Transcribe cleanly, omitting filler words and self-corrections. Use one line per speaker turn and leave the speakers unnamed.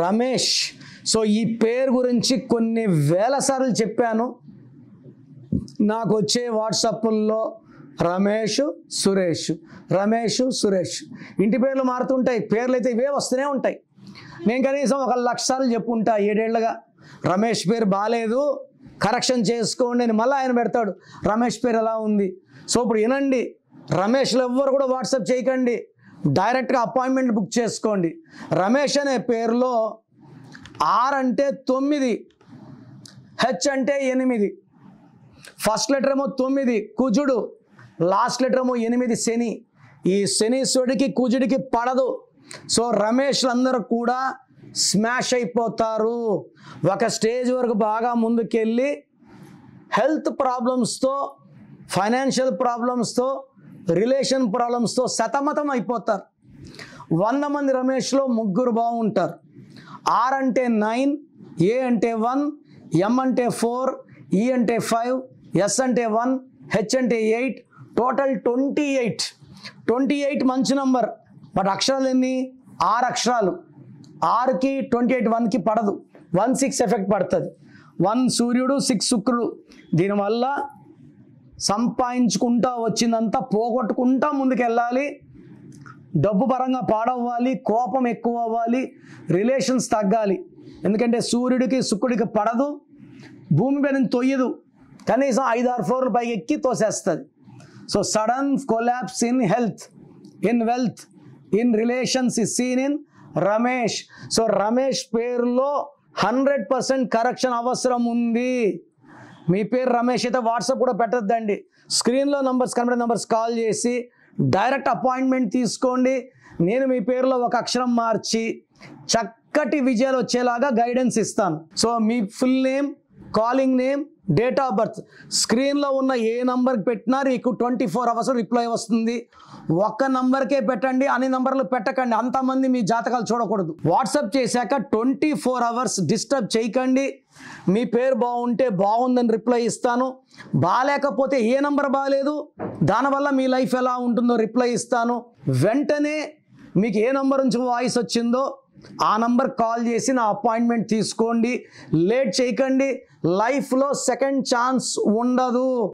Ramesh. So ఈ పేరు గురించి కొన్ని వేల సార్లు చెప్పాను. నాకు వచ్చే వాట్సాప్ల్లో రమేష్ సురేష్, రమేష్ సురేష్, ఇంటి పేర్లు మారుతుంటాయి, పేర్లు అయితే ఇవే వస్తూనే ఉంటాయి. నేను కనీసం 1,00,000 సార్లు చెప్పుంటా 7 ఏళ్ళుగా, రమేష్ పేరు బాగాలేదు కరెక్షన్ చేసుకోండి అని. మళ్ళీ ఆయన పెడతాడు రమేష్ పేరు ఎలా ఉంది. సో ఇప్పుడు వినండి, రమేష్లు ఎవ్వరు కూడా వాట్సాప్ చేయకండి, డైరెక్ట్గా అపాయింట్మెంట్ బుక్ చేసుకోండి. రమేష్ అనే పేరులో ఆర్ అంటే 9, హెచ్ అంటే 8, ఫస్ట్ లెటర్ ఏమో 9 కుజుడు, లాస్ట్ లెటర్ ఏమో 8 శని. ఈ శనీశ్వరుడికి కుజుడికి పడదు. సో రమేష్లందరూ కూడా స్మాష్ అయిపోతారు. ఒక స్టేజ్ వరకు బాగా ముందుకెళ్ళి హెల్త్ ప్రాబ్లమ్స్తో, ఫైనాన్షియల్ ప్రాబ్లమ్స్తో, రిలేషన్ ప్రాబ్లమ్స్తో సతమతం అయిపోతారు. 100 మంది రమేష్లో 3 బాగుంటారు. ఆర్ అంటే 9, ఏ అంటే 1, ఎం అంటే 4, ఈ అంటే 5, ఎస్ అంటే 1, హెచ్ అంటే 8, టోటల్ 28. 28 మంచి నంబర్. బట్ అక్షరాలు ఎన్ని? 6 అక్షరాలు. 6కి 28 1కి పడదు. 1 6 ఎఫెక్ట్ పడుతుంది. 1 సూర్యుడు, 6 శుక్రుడు. దీనివల్ల సంపాదించుకుంటా వచ్చిందంతా పోగొట్టుకుంటా ముందుకెళ్ళాలి. డబ్బు పరంగా పాడవ్వాలి, కోపం ఎక్కువ అవ్వాలి, రిలేషన్స్ తగ్గాలి. ఎందుకంటే సూర్యుడికి శుక్రుడికి పడదు, భూమి మీద తొయ్యదు, కనీసం 5-6 ఫ్లోర్లు పైకి ఎక్కి తోసేస్తుంది. So sudden collapse in health, in wealth, in relations is seen in Ramesh. So Ramesh పేరులో 100% కరెక్షన్ అవసరం ఉంది. మీ పేరు రమేష్ అయితే వాట్సాప్ కూడా పెట్టద్దండి. స్క్రీన్లో నంబర్స్ కనబడే నంబర్స్ కాల్ చేసి డైరెక్ట్ అపాయింట్మెంట్ తీసుకోండి. నేను మీ పేరులో ఒక అక్షరం మార్చి చక్కటి విజయాలు వచ్చేలాగా గైడెన్స్ ఇస్తాను. So me full name, calling name, date of birth స్క్రీన్లో ఉన్న ఏ నంబర్కి పెట్టినా మీకు 24 hours రిప్లై వస్తుంది. ఒక్క నంబర్కే పెట్టండి, అన్ని నంబర్లు పెట్టకండి, అంతమంది మీ జాతకాలు చూడకూడదు. వాట్సాప్ చేశాక 24 hours డిస్టర్బ్ చేయకండి. మీ పేరు బాగుంటే బాగుందని రిప్లై ఇస్తాను, బాగాలేకపోతే ఏ నంబర్ బాగాలేదు దానివల్ల మీ లైఫ్ ఎలా ఉంటుందో రిప్లై ఇస్తాను. వెంటనే మీకు ఏ నంబర్ నుంచి వాయిస్ వచ్చిందో ఆ నంబర్ కాల్ చేసి నా అపాయింట్మెంట్ తీసుకోండి. లేట్ చేయకండి. లైఫ్లో సెకండ్ ఛాన్స్ ఉండదు.